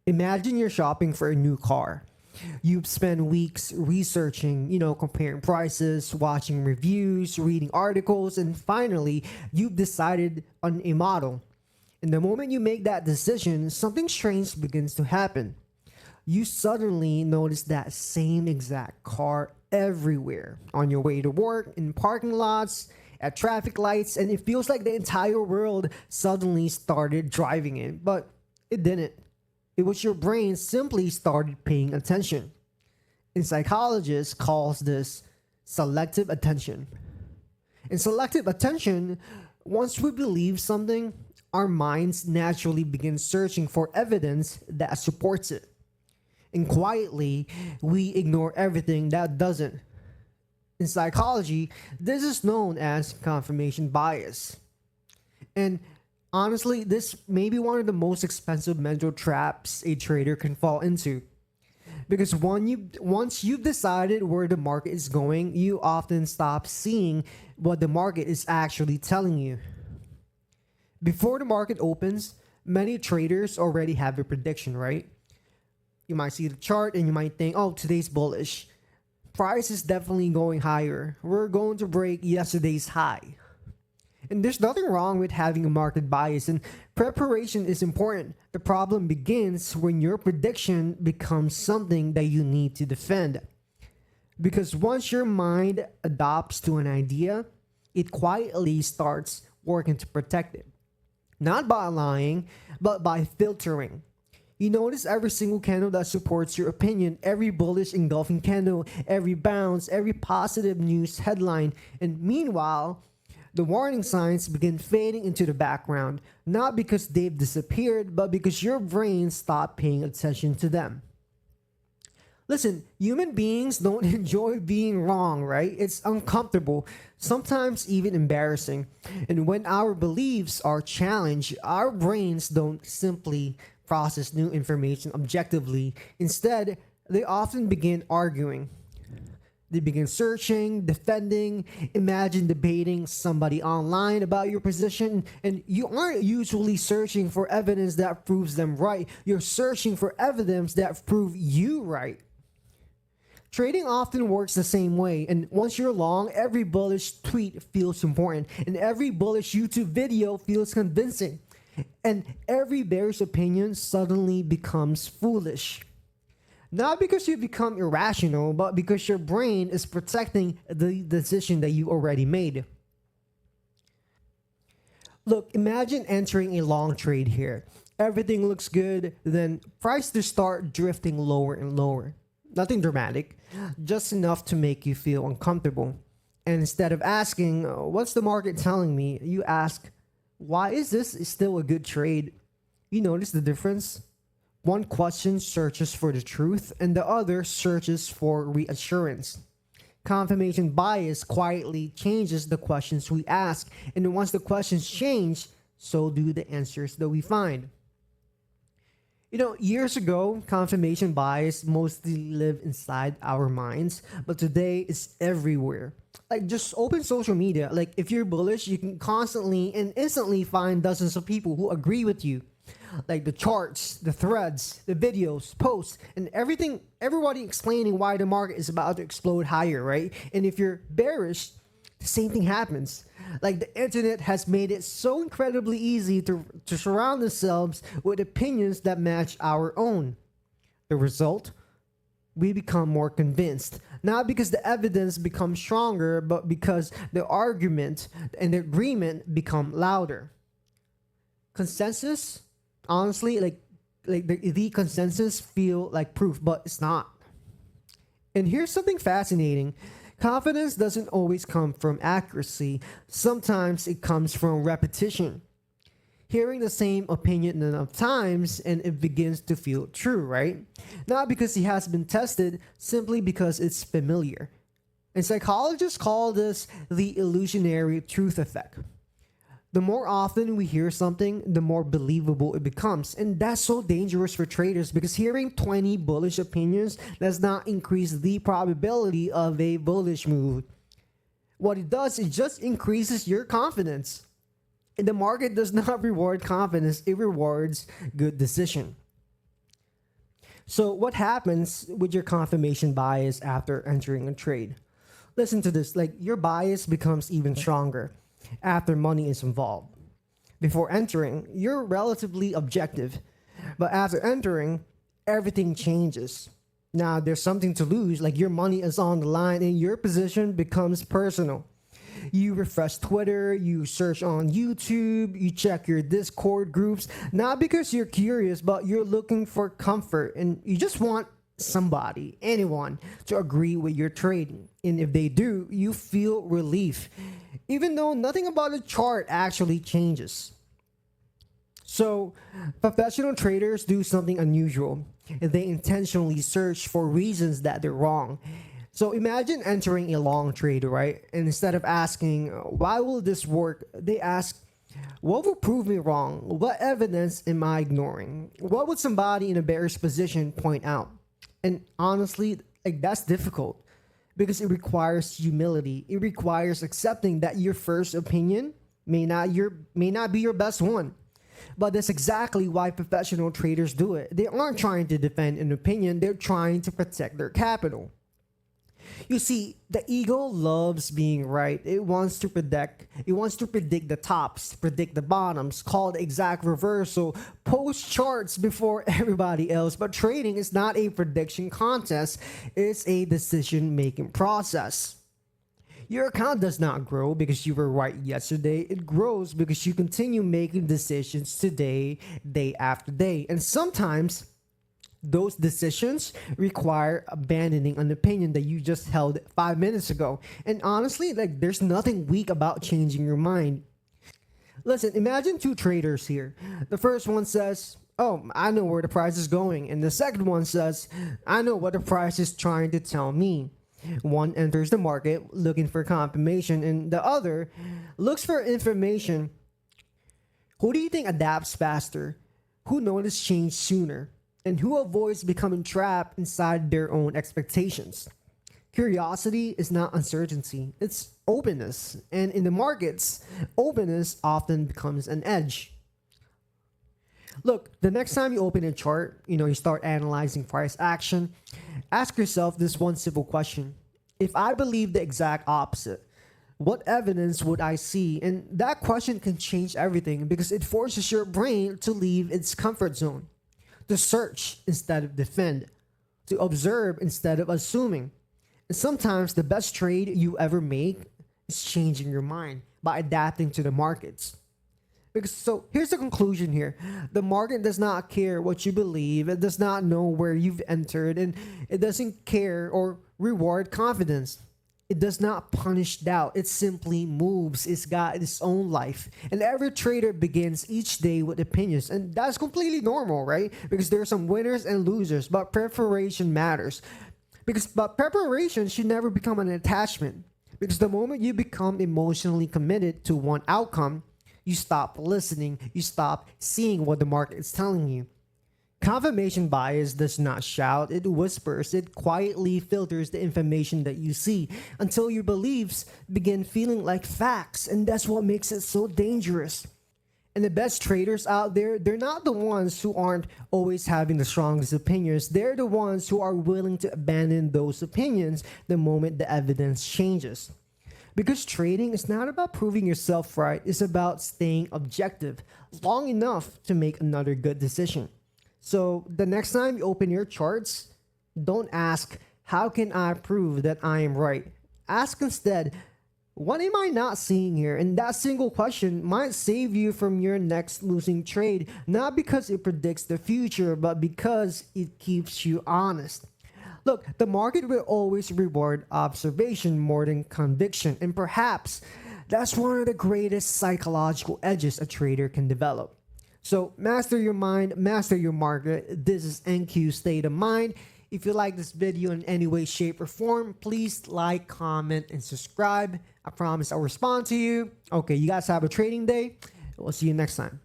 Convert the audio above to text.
Imagine you're shopping for a new car. You've spent weeks researching, comparing prices, watching reviews, reading articles, and finally, you've decided on a model. And the moment you make that decision, something strange begins to happen. You suddenly notice that same exact car everywhere on your way to work, in parking lots, at traffic lights, and it feels like the entire world suddenly started driving it. But it didn't. It was your brain simply started paying attention. And psychologists calls this selective attention. In selective attention, once we believe something, our minds naturally begin searching for evidence that supports it. And quietly, we ignore everything that doesn't. In psychology, this is known as confirmation bias. And honestly, this may be one of the most expensive mental traps a trader can fall into. Because once you've decided where the market is going, you often stop seeing what the market is actually telling you. Before the market opens, many traders already have a prediction, right? You might see the chart and you might think, oh, today's bullish. Price is definitely going higher. We're going to break yesterday's high. And there's nothing wrong with having a market bias, and preparation is important. The problem begins when your prediction becomes something that you need to defend. Because once your mind adopts to an idea, it quietly starts working to protect it. Not by lying, but by filtering. You notice every single candle that supports your opinion, every bullish engulfing candle, every bounce, every positive news headline, and meanwhile, the warning signs begin fading into the background, not because they've disappeared, but because your brain stopped paying attention to them. Listen, human beings don't enjoy being wrong, right? It's uncomfortable, sometimes even embarrassing. And when our beliefs are challenged, our brains don't simply process new information objectively. Instead, they often begin arguing. They begin searching, defending, imagine debating somebody online about your position, and you aren't usually searching for evidence that proves them right. You're searching for evidence that prove you right. Trading often works the same way, and once you're long, every bullish tweet feels important, and every bullish YouTube video feels convincing, and every bearish opinion suddenly becomes foolish. Not because you become irrational, but because your brain is protecting the decision that you already made. Look, imagine entering a long trade here. Everything looks good, then price to start drifting lower and lower. Nothing dramatic, just enough to make you feel uncomfortable. And instead of asking, what's the market telling me? You ask, why is this still a good trade? You notice the difference? One question searches for the truth, and the other searches for reassurance. Confirmation bias quietly changes the questions we ask, and once the questions change, so do the answers that we find. Years ago, confirmation bias mostly lived inside our minds, but today it's everywhere. Like, just open social media. Like, if you're bullish, you can constantly and instantly find dozens of people who agree with you. Like the charts, the threads, the videos, posts, and everything, everybody explaining why the market is about to explode higher, right? And if you're bearish, the same thing happens. Like, the internet has made it so incredibly easy to surround themselves with opinions that match our own. The result? We become more convinced. Not because the evidence becomes stronger, but because the argument and the agreement become louder. Consensus? Honestly, the consensus feel like proof, but it's not. And here's something fascinating. Confidence doesn't always come from accuracy. Sometimes it comes from repetition. Hearing the same opinion enough times and it begins to feel true, right? Not because it has been tested, simply because it's familiar. And psychologists call this the illusionary truth effect. The more often we hear something, the more believable it becomes. And that's so dangerous for traders because hearing 20 bullish opinions does not increase the probability of a bullish move. What it does, it just increases your confidence. And the market does not reward confidence, it rewards good decision. So, what happens with your confirmation bias after entering a trade? Listen to this, like your bias becomes even stronger after money is involved. Before entering, you're relatively objective, but after entering, everything changes. Now, there's something to lose, like your money is on the line and your position becomes personal. You refresh Twitter, you search on YouTube, you check your Discord groups, not because you're curious, but you're looking for comfort and you just want somebody, anyone, to agree with your trading. And if they do, you feel relief, even though nothing about the chart actually changes. So, professional traders do something unusual. They intentionally search for reasons that they're wrong. So imagine entering a long trade, right? And instead of asking, why will this work? They ask, what will prove me wrong? What evidence am I ignoring? What would somebody in a bearish position point out? And honestly, like that's difficult because it requires humility. It requires accepting that your first opinion may not be your best one. But that's exactly why professional traders do it. They aren't trying to defend an opinion, they're trying to protect their capital. You see, the ego loves being right. It wants to predict the tops, predict the bottoms, call the exact reversal, post charts before everybody else. But trading is not a prediction contest, it's a decision making process. Your account does not grow because you were right yesterday. It grows because you continue making decisions today, day after day. And sometimes those decisions require abandoning an opinion that you just held 5 minutes ago. And honestly, like there's nothing weak about changing your mind. Listen, imagine two traders here. The first one says, "Oh, I know where the price is going." And the second one says, "I know what the price is trying to tell me." One enters the market looking for confirmation, and the other looks for information. Who do you think adapts faster? Who notices change sooner? And who avoids becoming trapped inside their own expectations? Curiosity is not uncertainty, it's openness. And in the markets, openness often becomes an edge. Look, the next time you open a chart, you start analyzing price action, ask yourself this one simple question. If I believe the exact opposite, what evidence would I see? And that question can change everything because it forces your brain to leave its comfort zone, to search instead of defend, to observe instead of assuming. And sometimes the best trade you ever make is changing your mind by adapting to the markets. Because so here's the conclusion here. The market does not care what you believe. It does not know where you've entered, and it doesn't care or reward confidence. It does not punish doubt. It simply moves. It's got its own life. And every trader begins each day with opinions. And that's completely normal, right? Because there are some winners and losers, but preparation matters. But preparation should never become an attachment. Because the moment you become emotionally committed to one outcome, you stop listening, you stop seeing what the market is telling you. Confirmation bias does not shout, it whispers, it quietly filters the information that you see until your beliefs begin feeling like facts, and that's what makes it so dangerous. And the best traders out there, they're not the ones who aren't always having the strongest opinions. They're the ones who are willing to abandon those opinions the moment the evidence changes. Because trading is not about proving yourself right, it's about staying objective long enough to make another good decision. So the next time you open your charts, don't ask, how can I prove that I am right? Ask instead, what am I not seeing here? And that single question might save you from your next losing trade, not because it predicts the future, but because it keeps you honest. Look, the market will always reward observation more than conviction, and perhaps that's one of the greatest psychological edges a trader can develop. So, master your mind, master your market. This is NQ State of Mind. If you like this video in any way, shape, or form, please like, comment, and subscribe. I promise I'll respond to you. Okay, you guys have a trading day. We'll see you next time.